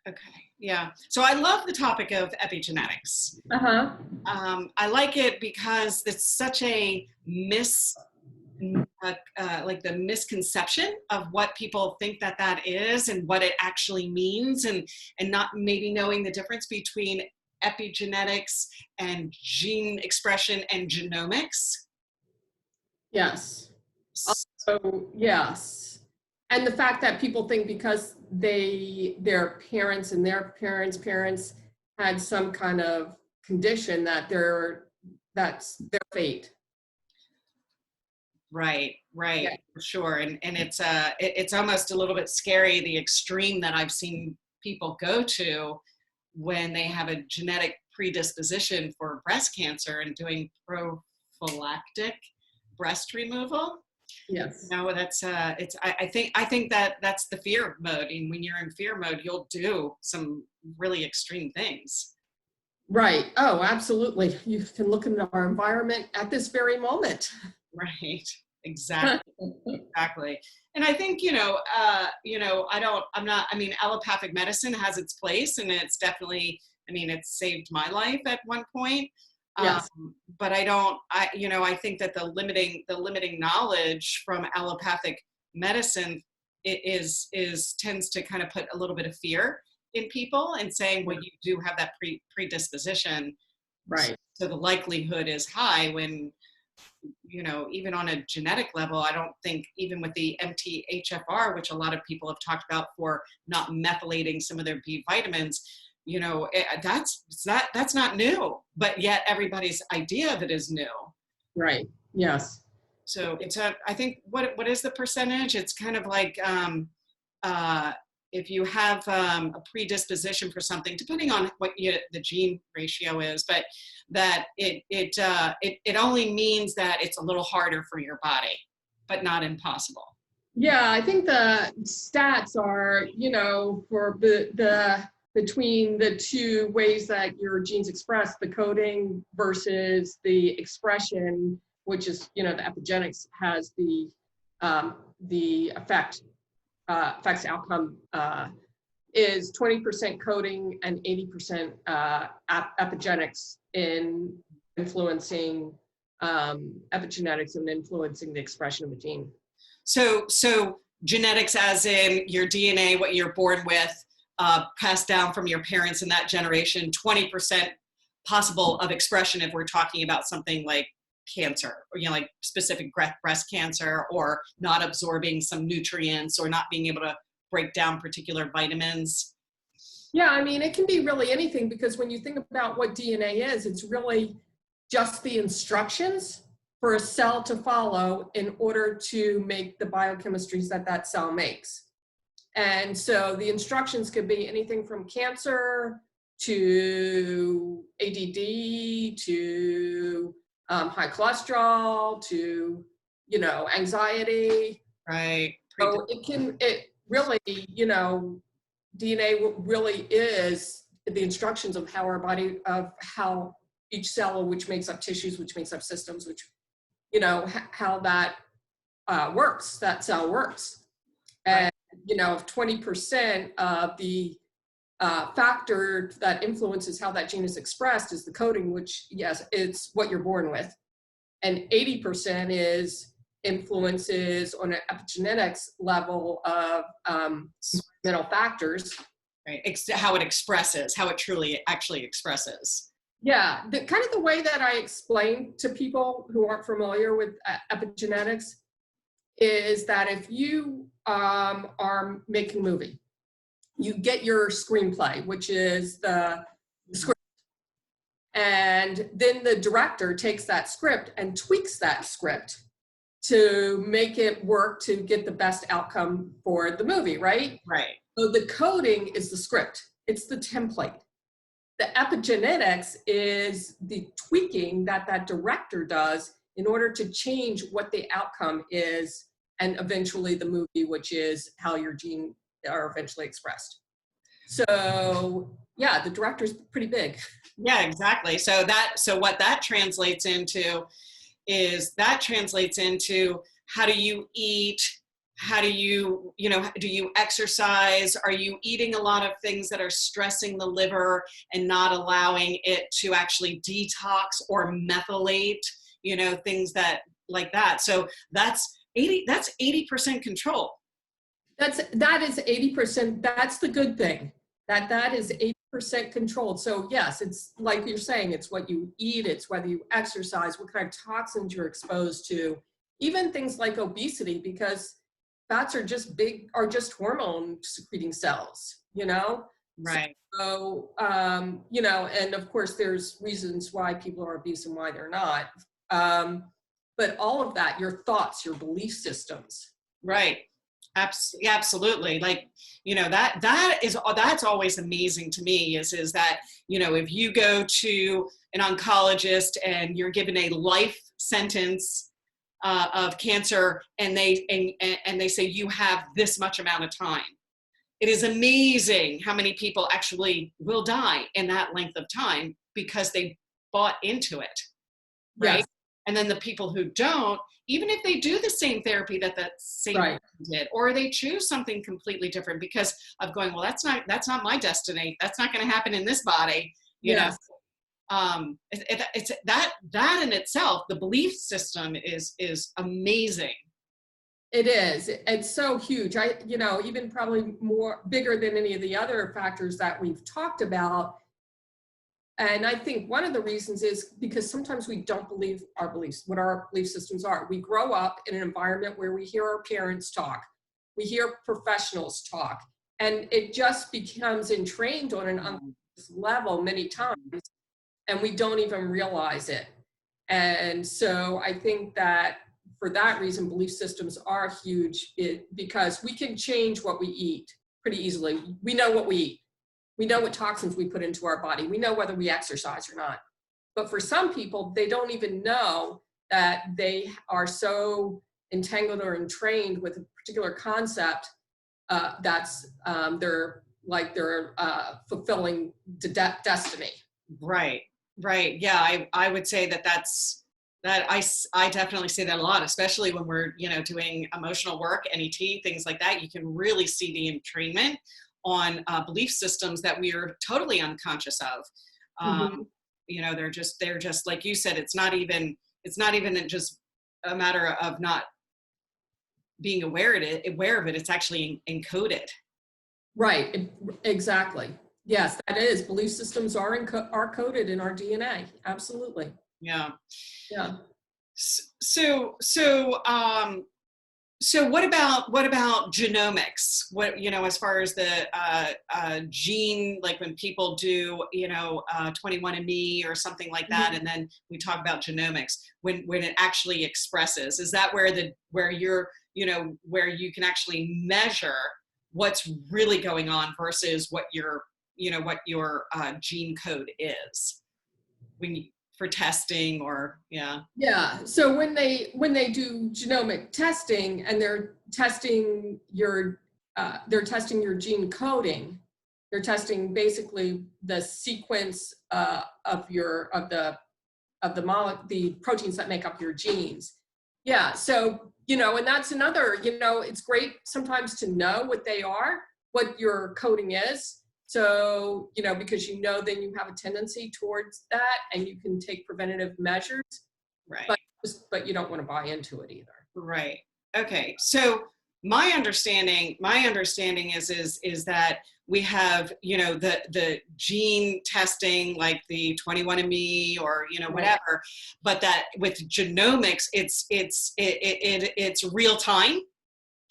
Okay. Yeah. So I love the topic of epigenetics. Uh-huh. I like it because it's such a like the misconception of what people think that that is and what it actually means, and not maybe knowing the difference between epigenetics and gene expression and genomics. Yes. Also, yes. And the fact that people think because their parents and their parents had some kind of condition that that's their fate. Right, right, Yeah. for sure. And it's almost a little bit scary, the extreme that I've seen people go to when they have a genetic predisposition for breast cancer and doing prophylactic breast removal. Yes. No, that's it's I think that that's the fear mode. And when you're in fear mode, you'll do some really extreme things. Right. Oh, absolutely. You can look into our environment at this very moment. Right. Exactly. Exactly. And I think, I mean, allopathic medicine has its place, and it's definitely, I mean, it's saved my life at one point. Yes. But I think that the limiting knowledge from allopathic medicine tends to kind of put a little bit of fear in people and saying, well, you do have that predisposition. Right. So the likelihood is high when, even on a genetic level, I don't think even with the MTHFR, which a lot of people have talked about for not methylating some of their B vitamins, that's not new, but yet everybody's idea of it is new. Right. Yes. So I think what is the percentage? It's kind of like, if you have a predisposition for something, depending on what the gene ratio is, but that it only means that it's a little harder for your body, but not impossible. Yeah, I think the stats are, for the between the two ways that your genes express, the coding versus the expression, which is, the epigenetics has the affects outcome, is 20% coding and 80% epigenetics in influencing epigenetics and influencing the expression of a gene. So genetics, as in your DNA, what you're born with, passed down from your parents in that generation, 20% possible of expression if we're talking about something like cancer, or like specific breast cancer, or not absorbing some nutrients, or not being able to break down particular vitamins. Yeah, I mean, it can be really anything, because when you think about what DNA is, it's really just the instructions for a cell to follow in order to make the biochemistries that cell makes. And so the instructions could be anything from cancer to ADD to high cholesterol to, anxiety. Right. So it really, DNA really is the instructions of how our body, of how each cell, which makes up tissues, which makes up systems, which, how that works, that cell works. And, 20% of the factor that influences how that gene is expressed is the coding, which, yes, it's what you're born with. And 80% is influences on an epigenetics level of environmental factors. Right. How it expresses, how it truly actually expresses. Yeah, kind of the way that I explain to people who aren't familiar with epigenetics is that if you are making a movie, you get your screenplay, which is the script. And then the director takes that script and tweaks that script to make it work to get the best outcome for the movie, right? Right. So the coding is the script. It's the template. The epigenetics is the tweaking that director does in order to change what the outcome is, and eventually the movie, which is how your genes are eventually expressed. So yeah, the director's pretty big. Yeah, exactly. So what that translates into is how do you eat, how do you, do you exercise? Are you eating a lot of things that are stressing the liver and not allowing it to actually detox or methylate, things that like that. So that's 80% control. That is 80%. That's the good thing. That is 80% controlled. So yes, it's like you're saying, it's what you eat, it's whether you exercise, what kind of toxins you're exposed to, even things like obesity, because fats are just hormone secreting cells, Right. So, and of course there's reasons why people are obese and why they're not. But all of that, your thoughts, your belief systems. Right. Absolutely. Like, that's always amazing to me is that, if you go to an oncologist and you're given a life sentence of cancer and they say you have this much amount of time. It is amazing how many people actually will die in that length of time because they bought into it. Right. Yes. And then the people who don't, even if they do the same therapy that same Right. person did, or they choose something completely different because of going, well, that's not my destiny. That's not going to happen in this body. Yes. It's that in itself, the belief system is amazing. It is. It's so huge. Even probably bigger than any of the other factors that we've talked about. And I think one of the reasons is because sometimes we don't believe our beliefs, what our belief systems are. We grow up in an environment where we hear our parents talk, we hear professionals talk, and it just becomes entrained on an unconscious level many times, and we don't even realize it. And so I think that for that reason, belief systems are huge because we can change what we eat pretty easily. We know what we eat. We know what toxins we put into our body. We know whether we exercise or not. But for some people, they don't even know that they are so entangled or entrained with a particular concept that's they're fulfilling destiny. Right. Yeah, I would say I definitely say that a lot, especially when we're, doing emotional work, NET, things like that. You can really see the entrainment on belief systems that we are totally unconscious of. They're just like you said, it's not even just a matter of not being aware of it. It's actually encoded. Right. Exactly. Yes, that is. Belief systems are coded in our DNA. Absolutely. Yeah. Yeah. So what about genomics? What, as far as the gene, like when people do, 21andMe or something like that, and then we talk about genomics, when it actually expresses, is that where you can actually measure what's really going on versus what your gene code is for testing or So when they do genomic testing and they're testing your gene coding, they're testing basically the sequence of the proteins that make up your genes. So and that's another, it's great sometimes to know what they are, what your coding is. So, because then you have a tendency towards that and you can take preventative measures, right? But you don't want to buy into it either. Right. Okay. So my understanding is that we have, the gene testing like the 21andMe or, whatever, but that with genomics, it's real time.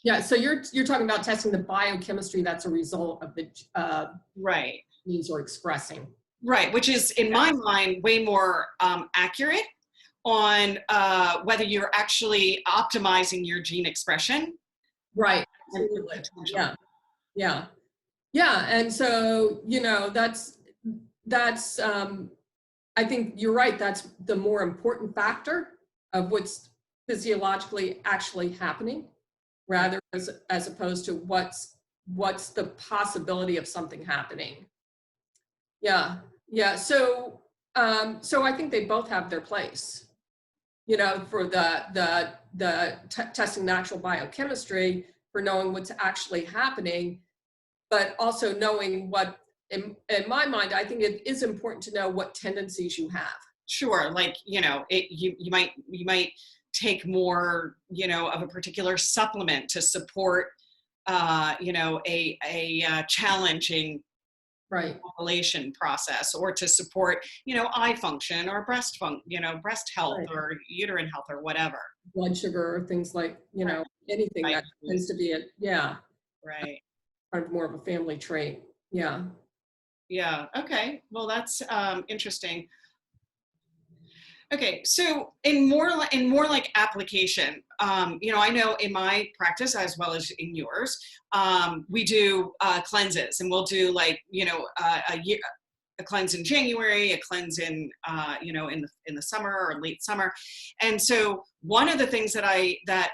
Yeah, so you're talking about testing the biochemistry that's a result of the genes or expressing. Right, which is in my mind way more accurate on whether you're actually optimizing your gene expression. Right. Yeah. And so that's I think you're right. That's the more important factor of what's physiologically actually happening, rather as opposed to what's the possibility of something happening. Yeah. So I think they both have their place. For the testing natural biochemistry, for knowing what's actually happening, but also knowing what, in my mind, I think it is important to know what tendencies you have. Sure. Like, you might take more, of a particular supplement to support, a challenging Right. ovulation process, or to support, eye function or breast health Right. or uterine health or whatever. Blood sugar, things like, Right. anything Right. that tends to be Right. kind of more of a family trait. Yeah. Yeah. Okay. Well, that's interesting. Okay, so in more like application, I know in my practice as well as in yours, we do cleanses, and we'll do like a cleanse in January, a cleanse in in the summer or late summer, and so one of the things that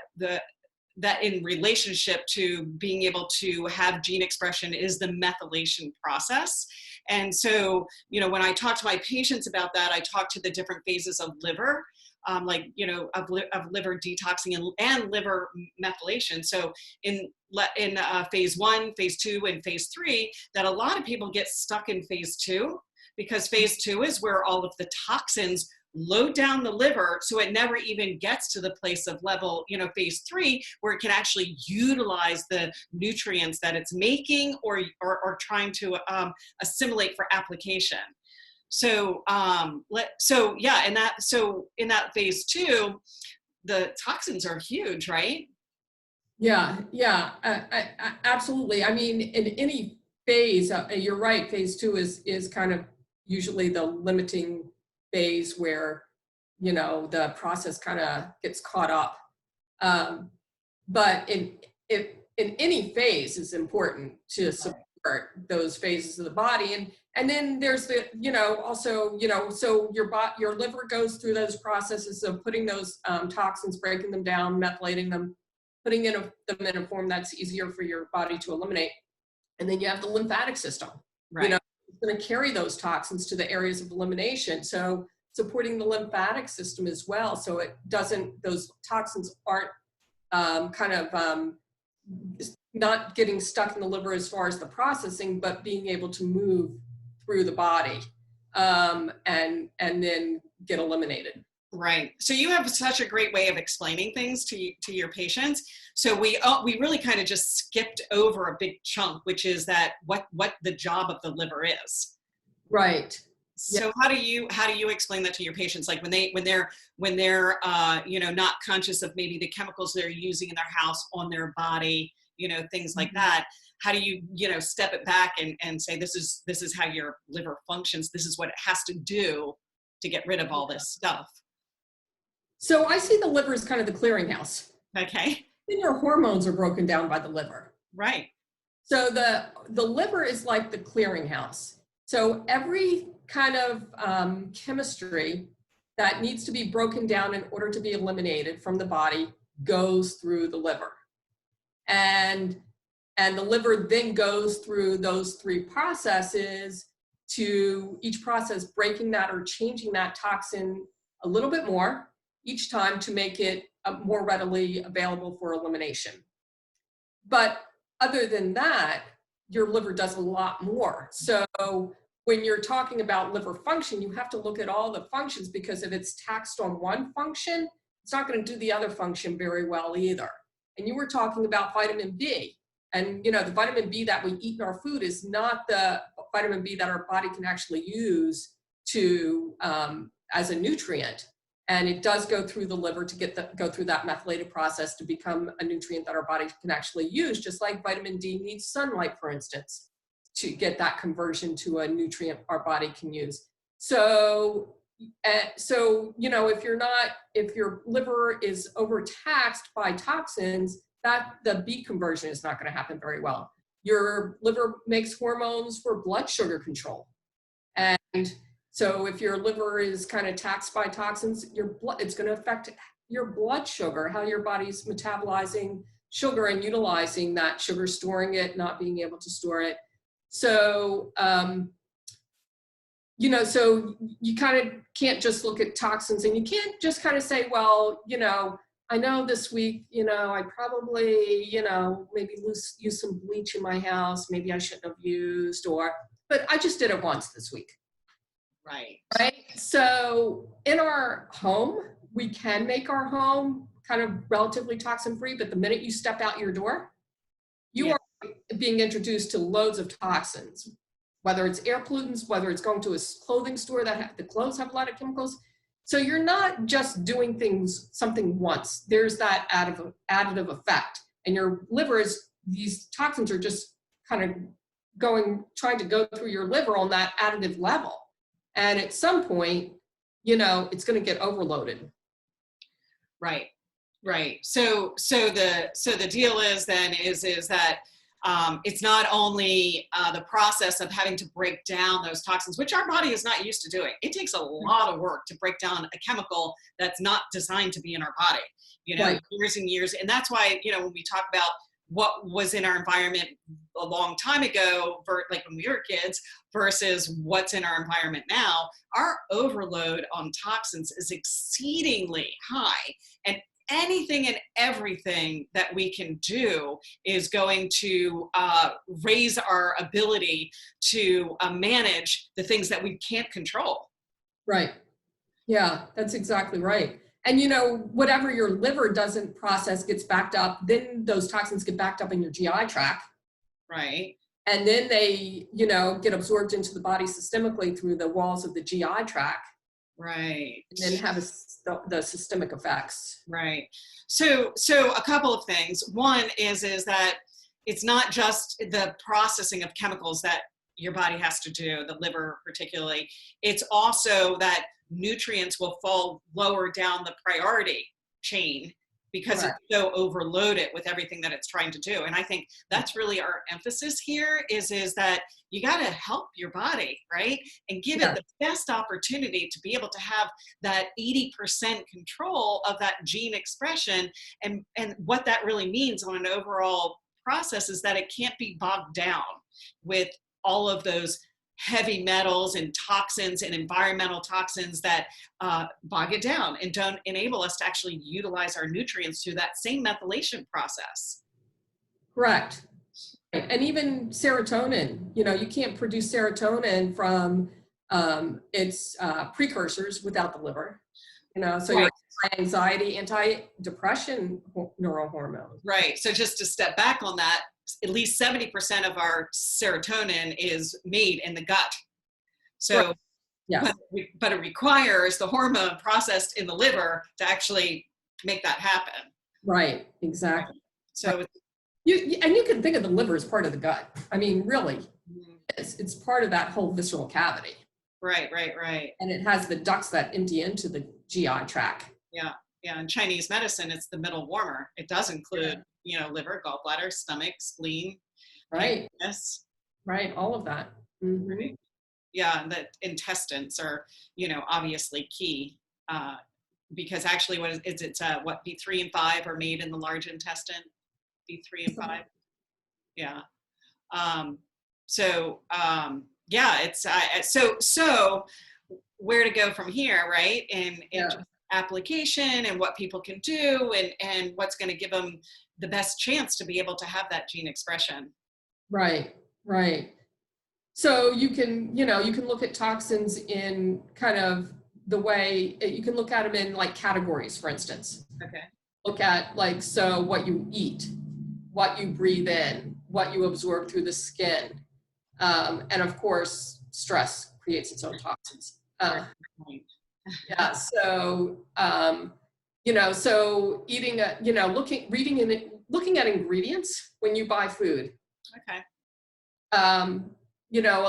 in relationship to being able to have gene expression is the methylation process. And so, when I talk to my patients about that, I talk to the different phases of liver, of liver detoxing and liver methylation. So in phase 1, phase 2, and phase 3, that a lot of people get stuck in phase 2, because phase 2 is where all of the toxins load down the liver, so it never even gets to the place of level, phase 3, where it can actually utilize the nutrients that it's making or trying to assimilate for application. So in that phase 2, the toxins are huge, right? Yeah. Yeah. Absolutely. I mean, in any phase, you're right. Phase 2 is kind of usually the limiting phase where, the process kind of gets caught up. Um, but in any phase is important to support those phases of the body. And then there's the, also, so your liver goes through those processes of putting those toxins, breaking them down, methylating them, putting them in a form that's easier for your body to eliminate. And then you have the lymphatic system. Right. It's going to carry those toxins to the areas of elimination. So supporting the lymphatic system as well, so those toxins aren't not getting stuck in the liver as far as the processing, but being able to move through the body and then get eliminated. Right. So you have such a great way of explaining things to your patients. So we really kind of just skipped over a big chunk, which is that what the job of the liver is. Right. So yeah. how do you explain that to your patients? Like when they're not conscious of maybe the chemicals they're using in their house on their body, things like that. How do you step it back and say, this is how your liver functions. This is what it has to do to get rid of all this stuff. So I see the liver as kind of the clearinghouse. Okay. Then your hormones are broken down by the liver. Right. So the liver is like the clearinghouse. So every kind of chemistry that needs to be broken down in order to be eliminated from the body goes through the liver. And the liver then goes through those 3 processes, to each process breaking that or changing that toxin a little bit more each time to make it more readily available for elimination. But other than that, your liver does a lot more. So when you're talking about liver function, you have to look at all the functions, because if it's taxed on one function, it's not going to do the other function very well either. And you were talking about vitamin B. And the vitamin B that we eat in our food is not the vitamin B that our body can actually use to as a nutrient. And it does go through the liver to go through that methylated process to become a nutrient that our body can actually use, just like vitamin D needs sunlight, for instance, to get that conversion to a nutrient our body can use. So if your liver is overtaxed by toxins, that the B conversion is not going to happen very well. Your liver makes hormones for blood sugar control. And so if your liver is kind of taxed by toxins, it's going to affect your blood sugar, how your body's metabolizing sugar and utilizing that sugar, storing it, not being able to store it. So, so you kind of can't just look at toxins, and you can't just kind of say, well, I know this week, I probably, maybe use some bleach in my house. Maybe I shouldn't have used, but I just did it once this week. Right. Right. So in our home, we can make our home kind of relatively toxin free, but the minute you step out your door, you are being introduced to loads of toxins, whether it's air pollutants, whether it's going to a clothing store the clothes have a lot of chemicals. So you're not just doing something once. There's that additive effect, and your liver these toxins are just kind of trying to go through your liver on that additive level. And at some point, it's going to get overloaded. Right. Right. So the deal is that it's not only the process of having to break down those toxins, which our body is not used to doing. It takes a lot of work to break down a chemical that's not designed to be in our body, Right. Years and years. And that's why, when we talk about what was in our environment a long time ago, like when we were kids, versus what's in our environment now, our overload on toxins is exceedingly high. And anything and everything that we can do is going to raise our ability to manage the things that we can't control. Right. Yeah, that's exactly right. And whatever your liver doesn't process gets backed up, then those toxins get backed up in your GI tract. Right. And then they, get absorbed into the body systemically through the walls of the GI tract. Right. And then have the systemic effects. Right. So a couple of things. One is that it's not just the processing of chemicals that your body has to do, the liver particularly. It's also that nutrients will fall lower down the priority chain because Correct. It's so overloaded with everything that it's trying to do. And I think that's really our emphasis here is that you got to help your body, right? And give it the best opportunity to be able to have that 80% control of that gene expression. And what that really means on an overall process is that it can't be bogged down with all of those heavy metals and toxins and environmental toxins that bog it down and don't enable us to actually utilize our nutrients through that same methylation process. Correct. And even serotonin, you can't produce serotonin from its precursors without the liver. So Right. your anxiety, anti-depression neurohormone. Right. So just to step back on that, at least 70% of our serotonin is made in the gut. So, right. Yes. but it requires the hormone processed in the liver to actually make that happen. Right. Exactly. So right. You can think of the liver as part of the gut. I mean, really, it's part of that whole visceral cavity. Right. And it has the ducts that empty into the GI tract. Yeah. In Chinese medicine, it's the middle warmer. It does include, liver, gallbladder, stomach, spleen. Right. Yes. Right. All of that. Mm-hmm. Right. Yeah. And the intestines are, obviously key because actually what B3 and 5 are made in the large intestine. B3 and 5. Yeah. It's so where to go from here, right? And application and what people can do and what's going to give them the best chance to be able to have that gene expression. Right. So you can look at toxins in kind of the way you can look at them in like categories, for instance. Okay. Look at so what you eat, what you breathe in, what you absorb through the skin. And of course, stress creates its own toxins. Yeah. So, so eating, looking at ingredients when you buy food. Okay. A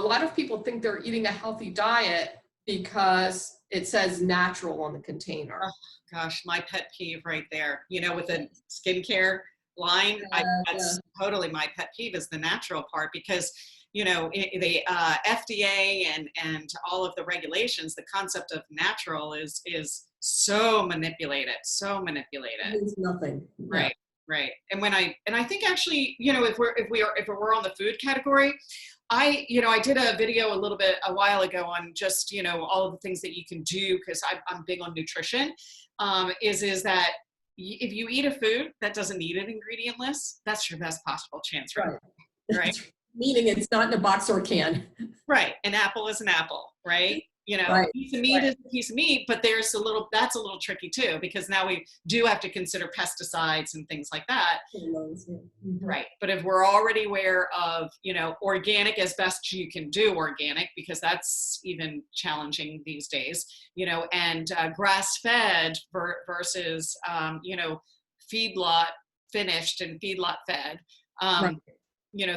lot of people think they're eating a healthy diet because it says natural on the container. Oh, gosh, my pet peeve right there, with the skincare line. That's totally my pet peeve is the natural part because the FDA and all of the regulations, the concept of natural is so manipulated. It means nothing. Right. Right. And I think actually, if we're on the food category, I did a video a while ago on just, all of the things that you can do because I'm big on nutrition, is that if you eat a food that doesn't need an ingredient list, that's your best possible chance, right? Right. Meaning it's not in a box or can. Right. An apple is an apple, right? A Right. piece of meat is a piece of meat, but that's a little tricky too, because now we do have to consider pesticides and things like that. Mm-hmm. Right. But if we're already aware of, organic as best you can do organic, because that's even challenging these days, and grass-fed versus, feedlot finished and feedlot fed. Right.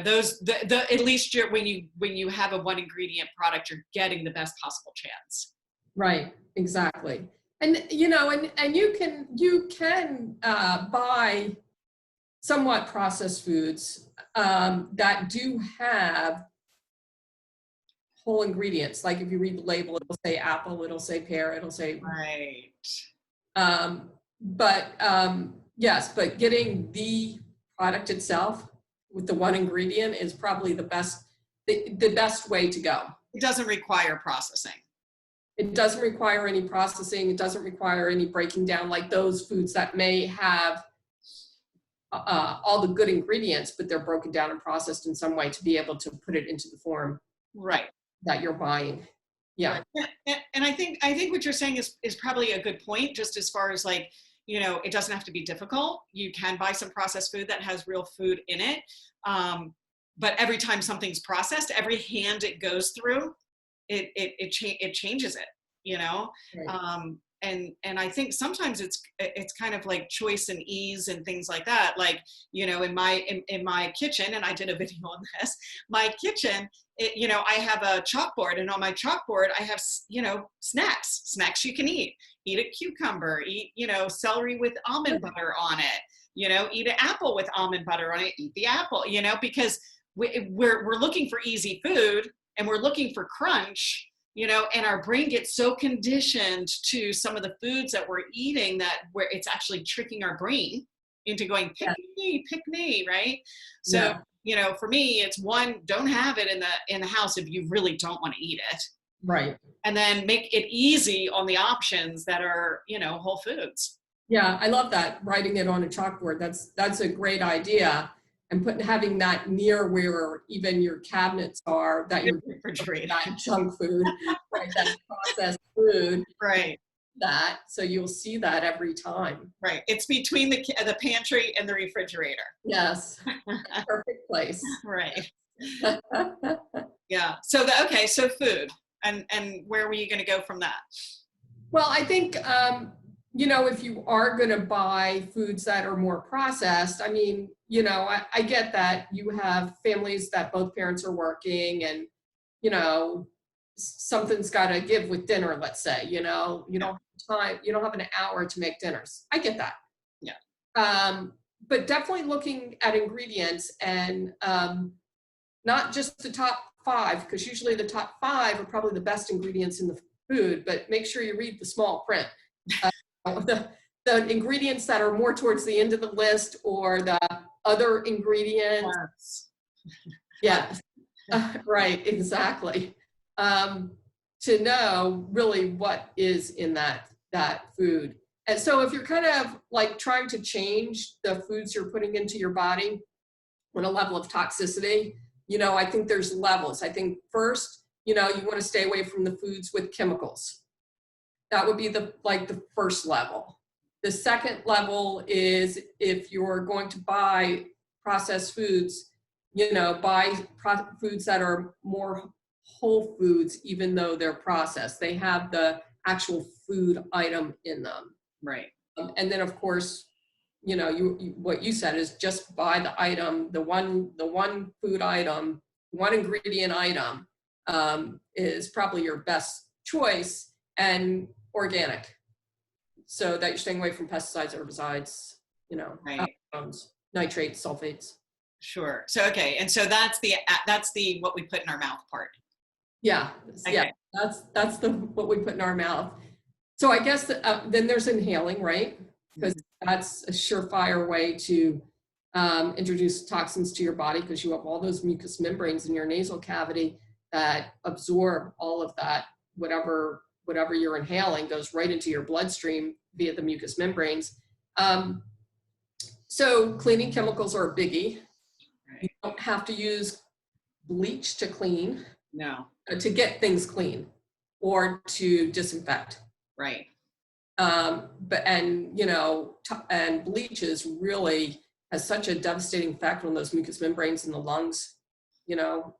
Those at least when you have a one ingredient product, you're getting the best possible chance. Right, exactly. And and you can buy somewhat processed foods that do have whole ingredients. Like if you read the label, it'll say apple, it'll say pear, it'll say right. Yes, but getting the product itself with the one ingredient is probably the best way to go. It doesn't require processing. It doesn't require any processing. It doesn't require any breaking down, like those foods that may have all the good ingredients, but they're broken down and processed in some way to be able to put it into the form right that you're buying. Yeah. Right. And I think what you're saying is probably a good point, just as far as like, it doesn't have to be difficult. You can buy some processed food that has real food in it. But every time something's processed, every hand it goes through, it changes it, Right. And I think sometimes it's kind of like choice and ease and things like that. Like, in my kitchen, and I did a video on this, my kitchen, I have a chalkboard, and on my chalkboard, I have, snacks you can eat a cucumber, eat, celery with almond butter on it, eat an apple with almond butter on it, eat the apple, because we're looking for easy food and we're looking for crunch, and our brain gets so conditioned to some of the foods that we're eating that where it's actually tricking our brain into going, pick me, right? So, for me, it's one, don't have it in the house if you really don't want to eat it. Right. And then make it easy on the options that are, whole foods. Yeah, I love that, writing it on a chalkboard. That's a great idea. And having that near where even your cabinets are, that you're refrigerator, that junk food, right, that processed food, right? That, so you'll see that every time. Right. It's between the pantry and the refrigerator. Yes. Perfect place. Right. Yeah. So so food, and where were you going to go from that? Well, I think if you are going to buy foods that are more processed, I mean, I get that you have families that both parents are working, and something's got to give with dinner, let's say, you don't have time, you don't have an hour to make dinners. I get that. Yeah. But definitely looking at ingredients, and not just the top 5, because usually the top 5 are probably the best ingredients in the food, but make sure you read the small print. The ingredients that are more towards the end of the list, or the other ingredients. Yes. Right, exactly. To know really what is in that food. And so if you're kind of like trying to change the foods you're putting into your body on a level of toxicity, I think there's levels. I think first, you want to stay away from the foods with chemicals. That would be the first level. The second level is, if you're going to buy processed foods, buy foods that are more whole foods, even though they're processed. They have the actual food item in them. Right. And then, of course, what you said is just buy the item, the one food item, one ingredient item is probably your best choice, and organic, so that you're staying away from pesticides, herbicides, right. Nitrates, sulfates. Sure. So, okay. And so that's the what we put in our mouth part. Yeah. Okay. Yeah. That's what we put in our mouth. So I guess then there's inhaling, right? Because that's a surefire way to introduce toxins to your body, because you have all those mucous membranes in your nasal cavity that absorb all of that. Whatever you're inhaling goes right into your bloodstream via the mucous membranes. Um, so cleaning chemicals are a biggie. You Right. don't have to use bleach to clean, No. to get things clean or to disinfect. Right. But, and, you know, and bleach is really has such a devastating effect on those mucous membranes in the lungs, you know.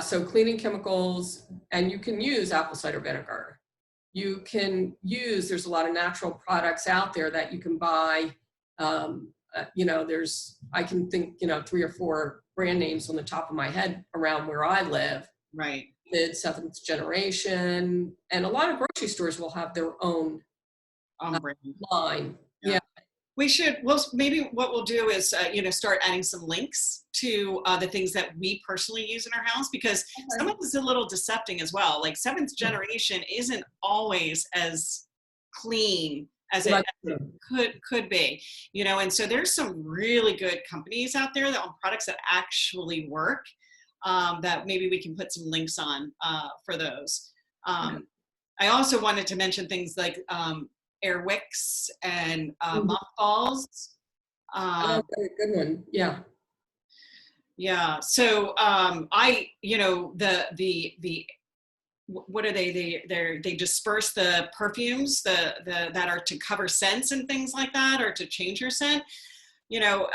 So cleaning chemicals, and you can use apple cider vinegar. You can use, there's a lot of natural products out there that you can buy. You know, I can think, you know, 3 or 4 brand names on the top of my head around where I live. Right. The 7th generation, and a lot of grocery stores will have their own Brand. line. Yeah. Yeah. Maybe what we'll do is, start adding some links to the things that we personally use in our house, because some of this is a little decepting as well. Like 7th generation isn't always as clean as it could be, you know, and so there's some really good companies out there that on products that actually work, that maybe we can put some links on for those. I also wanted to mention things like air wicks and mothballs. Oh, good one. Yeah. Yeah. So what are they? They disperse the perfumes that are to cover scents and things like that, or to change your scent. You know,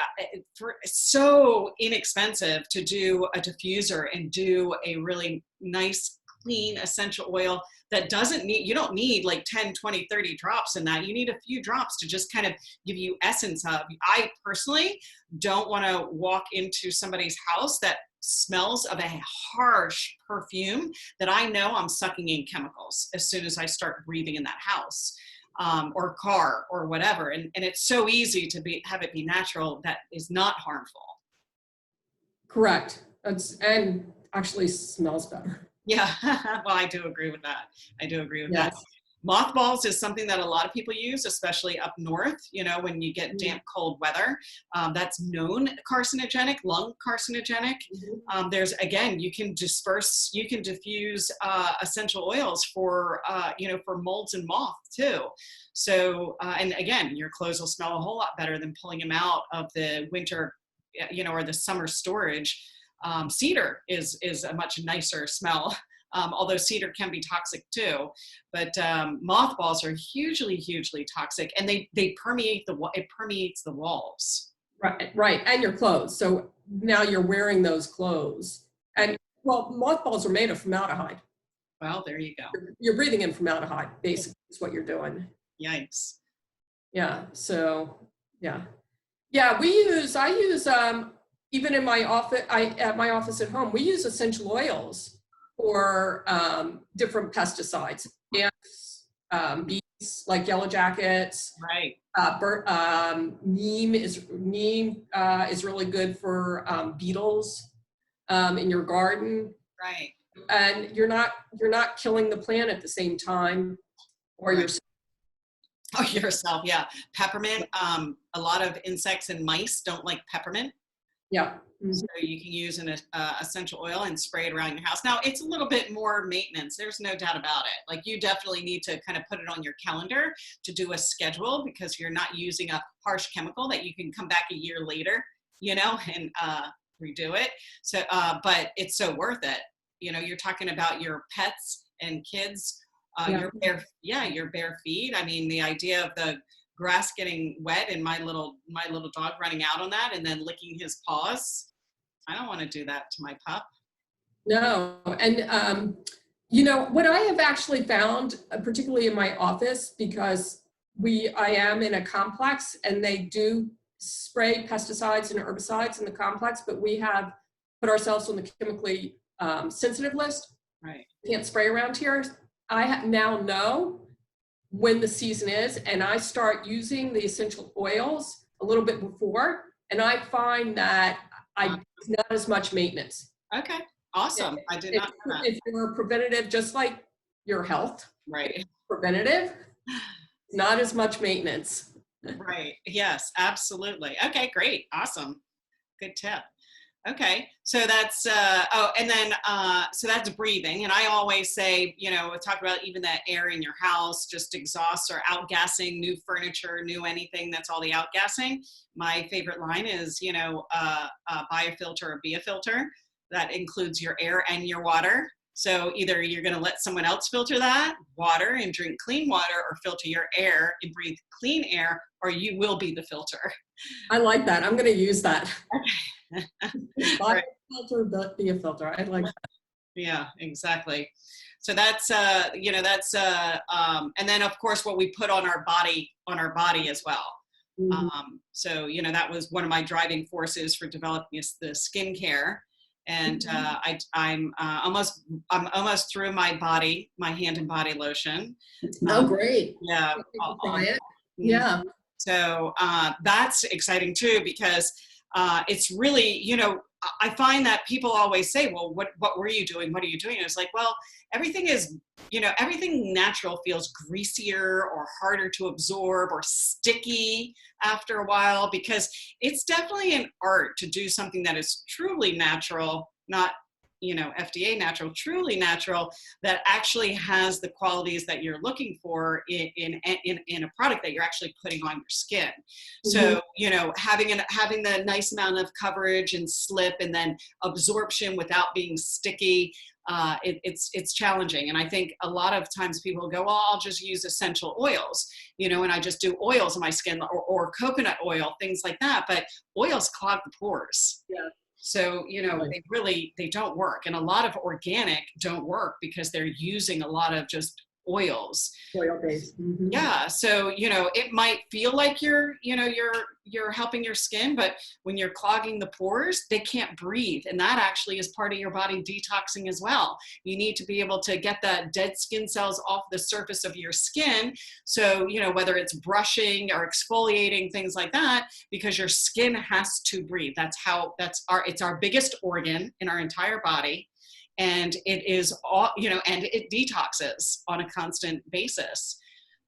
it's so inexpensive to do a diffuser and do a really nice, clean essential oil that you don't need like 10, 20, 30 drops in that. You need a few drops to just kind of give you essence of. I personally don't want to walk into somebody's house that smells of a harsh perfume that I know I'm sucking in chemicals as soon as I start breathing in that house. Or car or whatever. And it's so easy to have it be natural that is not harmful. Correct. And actually smells better. Yeah. Well, I do agree with that. Yes. That. Mothballs is something that a lot of people use, especially up north, you know, when you get damp, cold weather. That's known carcinogenic, lung carcinogenic. There's, again, you can diffuse essential oils for, for molds and moth too. So, and again, your clothes will smell a whole lot better than pulling them out of the winter, or the summer storage. Cedar is a much nicer smell. Although cedar can be toxic too, but mothballs are hugely, hugely toxic, and they permeate it permeates the walls. Right, and your clothes. So now you're wearing those clothes, and well, mothballs are made of formaldehyde. Well, there you go. You're breathing in formaldehyde, basically, is what you're doing. Yikes. Yeah. So yeah. I use even in my office, at my office at home, we use essential oils for different pesticides. Ants, bees, like yellow jackets. Right. Neem is really good for beetles in your garden. Right. And you're not killing the plant at the same time, or yourself. Oh, yourself, yeah. Peppermint. A lot of insects and mice don't like peppermint. Yeah. So you can use an essential oil and spray it around your house. Now, it's a little bit more maintenance. There's no doubt about it. Like, you definitely need to kind of put it on your calendar to do a schedule, because you're not using a harsh chemical that you can come back a year later, and redo it. So, but it's so worth it. You're talking about your pets and kids, your bare feet. I mean, the idea of the grass getting wet and my little dog running out on that and then licking his paws. I don't want to do that to my pup. No. And, what I have actually found, particularly in my office, because I am in a complex and they do spray pesticides and herbicides in the complex, but we have put ourselves on the chemically sensitive list. Right. Can't spray around here. I now know when the season is, and I start using the essential oils a little bit before, and I find that it's not as much maintenance. Okay, awesome. I did not know that. If you're preventative, just like your health, right? Preventative, not as much maintenance. Right. Yes, absolutely. Okay, great. Awesome. Good tip. Okay, so that's and then so that's breathing, and I always say, you know, talk about even that air in your house, just exhaust or outgassing, new furniture, new anything. That's all the outgassing. My favorite line is, you know, buy a filter or be a filter. That includes your air and your water. So either you're going to let someone else filter that water and drink clean water, or filter your air and breathe clean air, or you will be the filter. I like that. I'm going to use that. Buy Right. a filter, but be a filter. I like that. Yeah, exactly. So that's you know, that's and then of course what we put on our body as well. Mhm. So you know, that was one of my driving forces for developing the skincare. And I'm almost through my hand and body lotion. Oh, great. Yeah. People try it. Mhm. Yeah. So that's exciting too, because it's really, you know, I find that people always say, well, what were you doing? What are you doing? And it's like, well, everything is, you know, everything natural feels greasier or harder to absorb or sticky after a while, because it's definitely an art to do something that is truly natural, not, you know, FDA natural, truly natural, that actually has the qualities that you're looking for in a product that you're actually putting on your skin. Mhm. So, you know, having the nice amount of coverage and slip, and then absorption without being sticky, it's challenging. And I think a lot of times people go, well, I'll just use essential oils, you know, and I just do oils on my skin, or coconut oil, things like that. But oils clog the pores. Yeah. So, you know, they don't work. And a lot of organic don't work because they're using a lot of just oils. Oil based. Mhm. Yeah. So, you know, it might feel like you know, you're helping your skin, but when you're clogging the pores, they can't breathe. And that actually is part of your body detoxing as well. You need to be able to get that dead skin cells off the surface of your skin. So, you know, whether it's brushing or exfoliating, things like that, because your skin has to breathe. It's our biggest organ in our entire body. And it is all, you know, and it detoxes on a constant basis.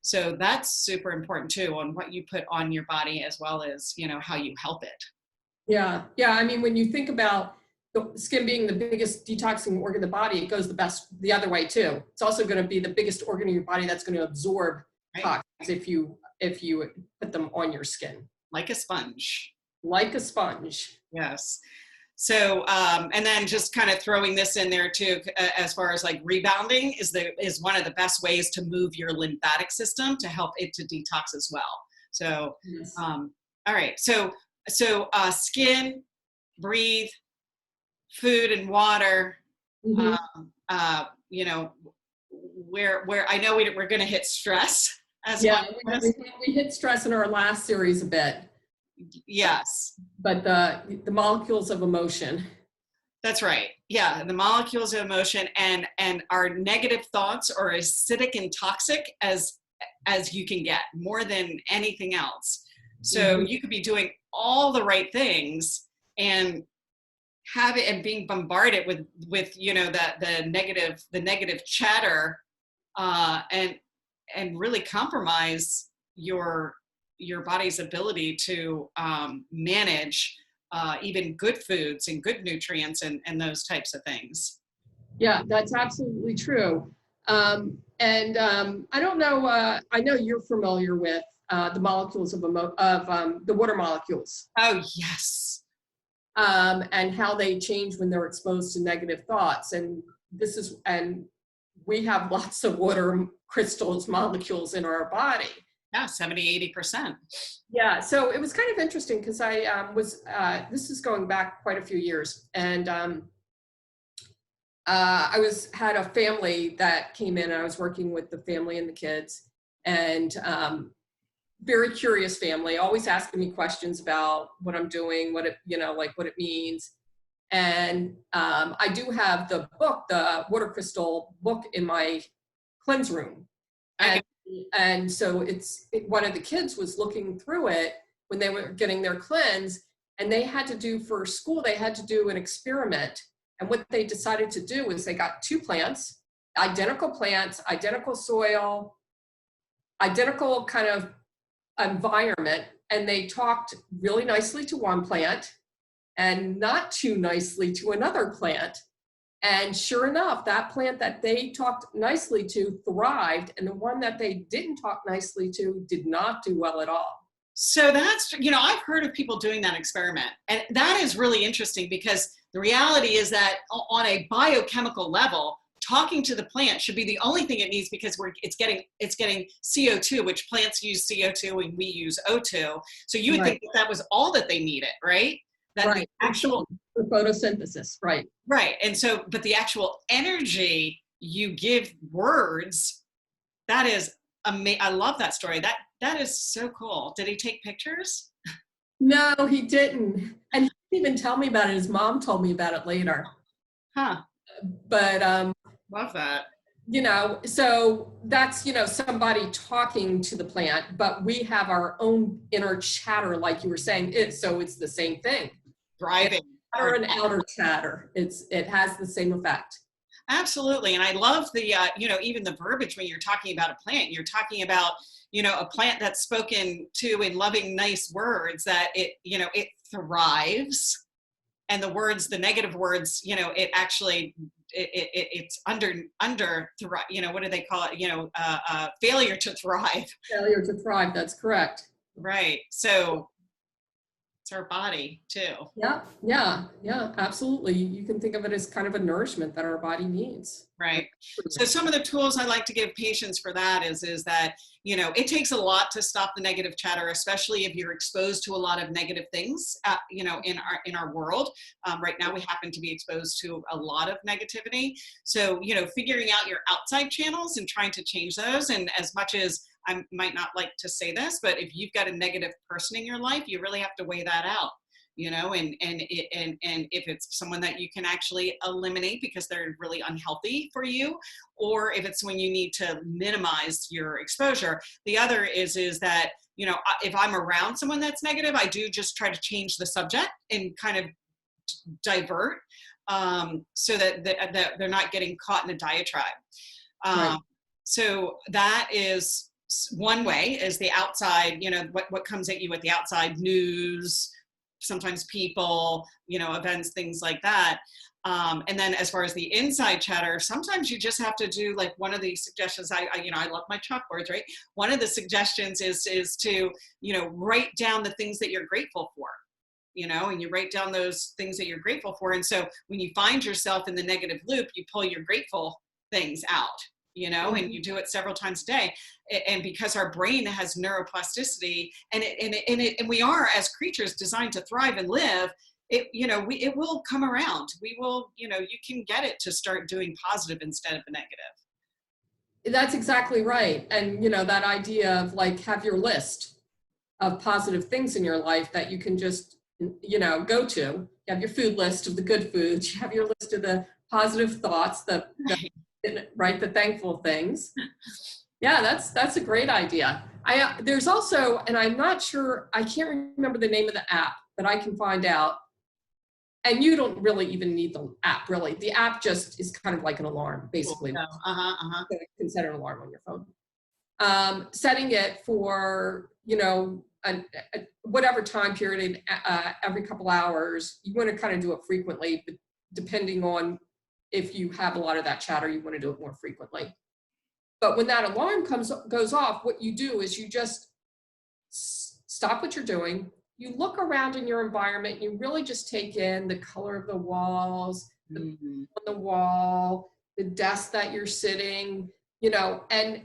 So that's super important too, on what you put on your body, as well as, you know, how you help it. Yeah. Yeah. I mean, when you think about the skin being the biggest detoxing organ of the body, it goes the other way too. It's also going to be the biggest organ in your body that's going to absorb Right? toxins if you put them on your skin, Like a sponge. like a sponge. Yes. So, and then just kind of throwing this in there too, as far as like rebounding is one of the best ways to move your lymphatic system to help it to detox as well. So, Yes. all right. So skin, breathe, food and water. Mhm. You know, where I know we're going to hit stress as Yeah, one of this. we hit stress in our last series a bit, Yes. but the molecules of emotion. That's right. Yeah, the molecules of emotion, and our negative thoughts are as acidic and toxic as you can get, more than anything else. So Mhm. you could be doing all the right things and have it, and being bombarded with you know, the negative chatter, and really compromise your body's ability to manage even good foods and good nutrients, and those types of things. Yeah, that's absolutely true. I don't know. I know you're familiar with the molecules of the water molecules, Oh, yes. and how they change when they're exposed to negative thoughts. And we have lots of water crystals molecules in our body. Yeah, 70-80%. Yeah, so it was kind of interesting because I was this is going back quite a few years, and had a family that came in, and I was working with the family and the kids, and very curious family, always asking me questions about what I'm doing, what it, you know, like what it means. And I do have the book, the water crystal book, in my cleanse room. Okay. And so one of the kids was looking through it when they were getting their cleanse, and they had to do, for school, they had to do an experiment. And what they decided to do was they got two plants, identical soil, identical kind of environment, and they talked really nicely to one plant, and not too nicely to another plant. And sure enough, that plant that they talked nicely to thrived, and the one that they didn't talk nicely to did not do well at all. So that's, I've heard of people doing that experiment. And that is really interesting because the reality is that on a biochemical level, talking to the plant should be the only thing it needs, because it's getting CO2, which plants use CO2 and we use O2. So you would think that was all that they needed, right? That Right. the actual For photosynthesis, right. Right. And so, but the actual energy you give words, that is amazing. I love that story. That is so cool. Did he take pictures? No, he didn't. And he didn't even tell me about it. His mom told me about it later. Huh. But Love that. so that's, somebody talking to the plant, but we have our own inner chatter, like you were saying. So it's the same thing. Thriving. Chatter and outer chatter. It has the same effect. Absolutely. And I love the, even the verbiage when you're talking about a plant, you're talking about, a plant that's spoken to in loving, nice words, that it thrives. And the words, the negative words, it actually, it's under thrive, what do they call it? Failure to thrive. Failure to thrive. That's correct. Right. So it's our body too. Yeah, absolutely. You can think of it as kind of a nourishment that our body needs. Right. So some of the tools I like to give patients for that is that, it takes a lot to stop the negative chatter, especially if you're exposed to a lot of negative things, in our world. Right now, we happen to be exposed to a lot of negativity. So, figuring out your outside channels and trying to change those. And as much as I might not like to say this, but if you've got a negative person in your life, you really have to weigh that out, and if it's someone that you can actually eliminate because they're really unhealthy for you, or if it's when you need to minimize your exposure. The other is that, if I'm around someone that's negative, I do just try to change the subject and kind of divert, so that they're not getting caught in a diatribe. Right. So that is one way, is the outside, what comes at you with the outside news, sometimes people, events, things like that. And then as far as the inside chatter, sometimes you just have to do like one of the suggestions. I love my chalkboards, right? One of the suggestions is to, write down the things that you're grateful for, and you write down those things that you're grateful for. And so when you find yourself in the negative loop, you pull your grateful things out, and you do it several times a day. And because our brain has neuroplasticity, and we are, as creatures, designed to thrive and live, it will come around. We will, you can get it to start doing positive instead of the negative. That's exactly right. And, that idea of like, have your list of positive things in your life that you can just, go to. You have your food list of the good foods. You have your list of the positive thoughts, the thankful things. Yeah, that's a great idea. There's also, and I'm not sure, I can't remember the name of the app, but I can find out. And you don't really even need the app, really. The app just is kind of like an alarm, basically. Cool. You can set an alarm on your phone. Setting it for, whatever time period, every couple hours. You want to kind of do it frequently, but depending on if you have a lot of that chatter, you want to do it more frequently. But when that alarm goes off, what you do is you just stop what you're doing. You look around in your environment, you really just take in the color of the walls, on the wall, the desk that you're sitting, and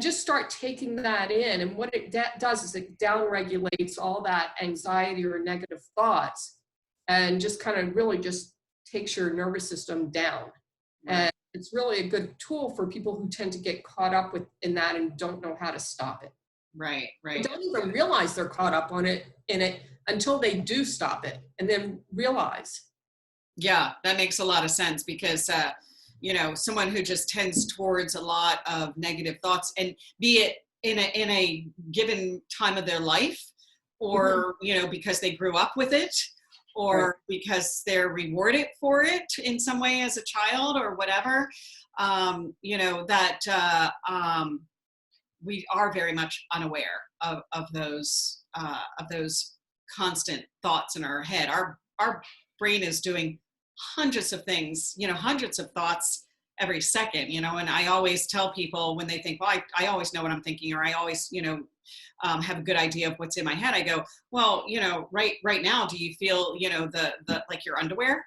just start taking that in. And what it does is it downregulates all that anxiety or negative thoughts, and just kind of really just takes your nervous system down. Right. And it's really a good tool for people who tend to get caught up in that and don't know how to stop it. Right. They don't even realize they're caught up in it until they do stop it and then realize. Yeah, that makes a lot of sense, because someone who just tends towards a lot of negative thoughts, and be it in a given time of their life, or because they grew up with it, or because they're rewarded for it in some way as a child or whatever, we are very much unaware of those constant thoughts in our head. our brain is doing hundreds of things, hundreds of thoughts every second, and I always tell people when they think, well, I always know what I'm thinking, or I always, have a good idea of what's in my head. I go, well, right now, do you feel, the like your underwear,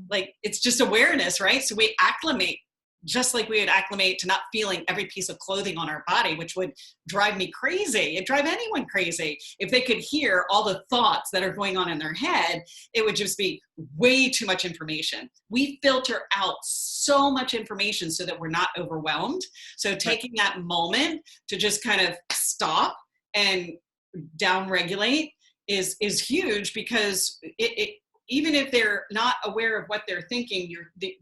like it's just awareness, right? So we acclimate just like we would acclimate to not feeling every piece of clothing on our body, which would drive me crazy. It'd drive anyone crazy. If they could hear all the thoughts that are going on in their head, it would just be way too much information. We filter out so much information so that we're not overwhelmed. So taking that moment to just kind of stop and downregulate is huge, because it even if they're not aware of what they're thinking,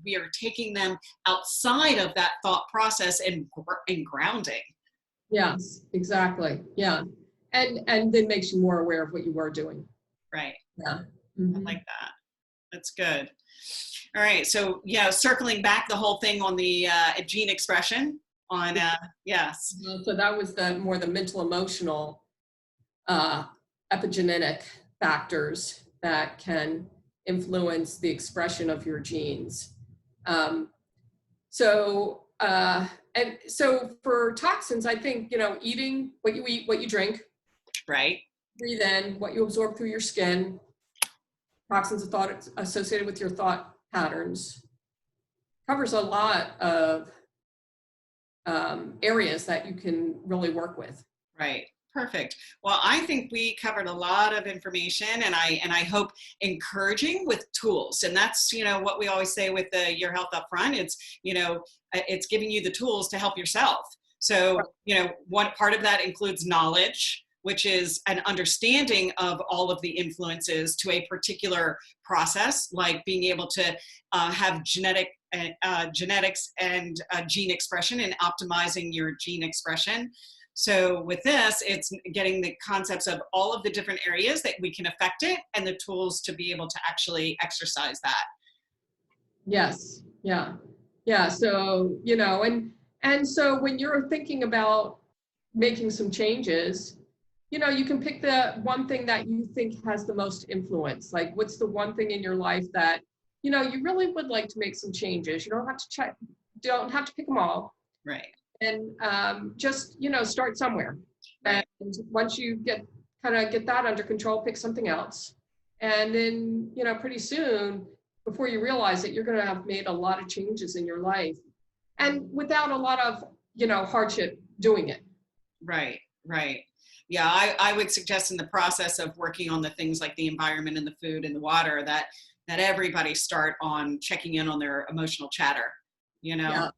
we are taking them outside of that thought process and grounding. Yes, exactly. Yeah. And then makes you more aware of what you were doing. Right. Yeah. Mm-hmm. I like that. That's good. All right. So circling back the whole thing on the gene expression on, yes. So that was the mental emotional epigenetic factors that can influence the expression of your genes. And so for toxins, I think, eating what you eat, what you drink, right? Breathe in, what you absorb through your skin, toxins of thought associated with your thought patterns, covers a lot of areas that you can really work with. Right. Perfect. Well, I think we covered a lot of information, and I hope encouraging with tools. And that's, what we always say with the Your Health Upfront. It's, it's giving you the tools to help yourself. So, one part of that includes knowledge, which is an understanding of all of the influences to a particular process, like being able to have genetics and gene expression and optimizing your gene expression. So with this, it's getting the concepts of all of the different areas that we can affect it and the tools to be able to actually exercise that. Yes. Yeah. Yeah. So, and so when you're thinking about making some changes, you can pick the one thing that you think has the most influence. Like, what's the one thing in your life that, you really would like to make some changes. You don't have to pick them all. Right. And just, start somewhere. Right. And once you get that under control, pick something else. And then, pretty soon, before you realize it, you're going to have made a lot of changes in your life, and without a lot of, hardship doing it. Right. Right. Yeah. I would suggest in the process of working on the things like the environment and the food and the water that everybody start on checking in on their emotional chatter, Yeah.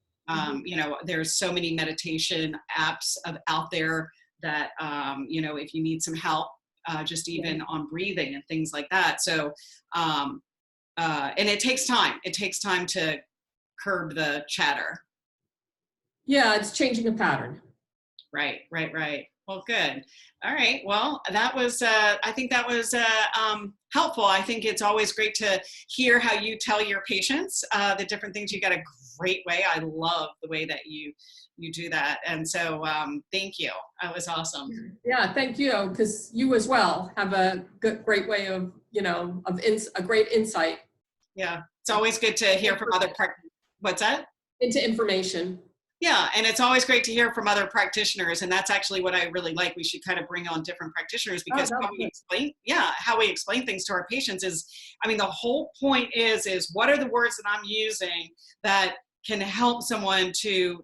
There's so many meditation apps out there that, if you need some help, just even on breathing and things like that. So, and it takes time. It takes time to curb the chatter. Yeah, it's changing a pattern. Right. Well, good. All right. Well, that was, I think that was helpful. I think it's always great to hear how you tell your patients the different things. You got a great way. I love the way that you do that. And so thank you. That was awesome. Yeah, thank you. Because you as well have a great way of, a great insight. Yeah. It's always good to hear from other What's that? Into information. Yeah, and it's always great to hear from other practitioners, and that's actually what I really like. We should kind of bring on different practitioners, because how we explain things to our patients is, the whole point is what are the words that I'm using that can help someone to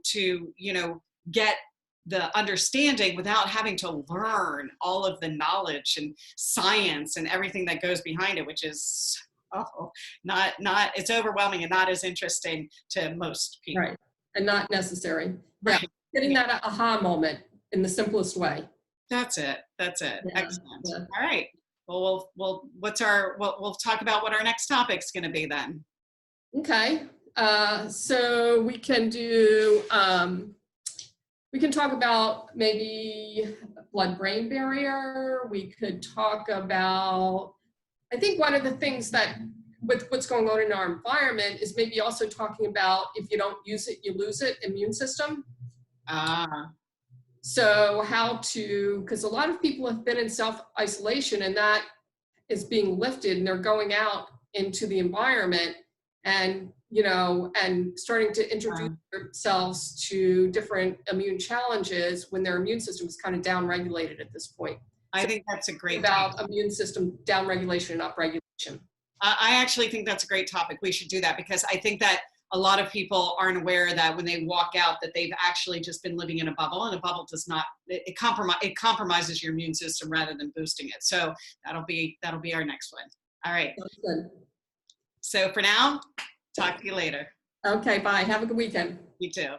get the understanding without having to learn all of the knowledge and science and everything that goes behind it, which is not it's overwhelming and not as interesting to most people. Right. And not necessary. Right. Yeah. Getting that aha moment in the simplest way. That's it. Yeah. Excellent. Yeah. All right. Well, we'll talk about what our next topic's going to be then. Okay. So we can do, we can talk about maybe blood-brain barrier. We could talk about, I think one of the things that with what's going on in our environment is maybe also talking about, if you don't use it, you lose it, immune system. So how to, because a lot of people have been in self-isolation, and that is being lifted and they're going out into the environment and, and starting to introduce themselves to different immune challenges when their immune system is kind of downregulated at this point. I think that's a great about topic. Immune system downregulation and upregulation. I actually think that's a great topic. We should do that because I think that a lot of people aren't aware that when they walk out that they've actually just been living in a bubble, and a bubble does not, it compromises your immune system rather than boosting it. So that'll be our next one. All right. Good. So for now, talk to you later. Okay, bye. Have a good weekend. You too.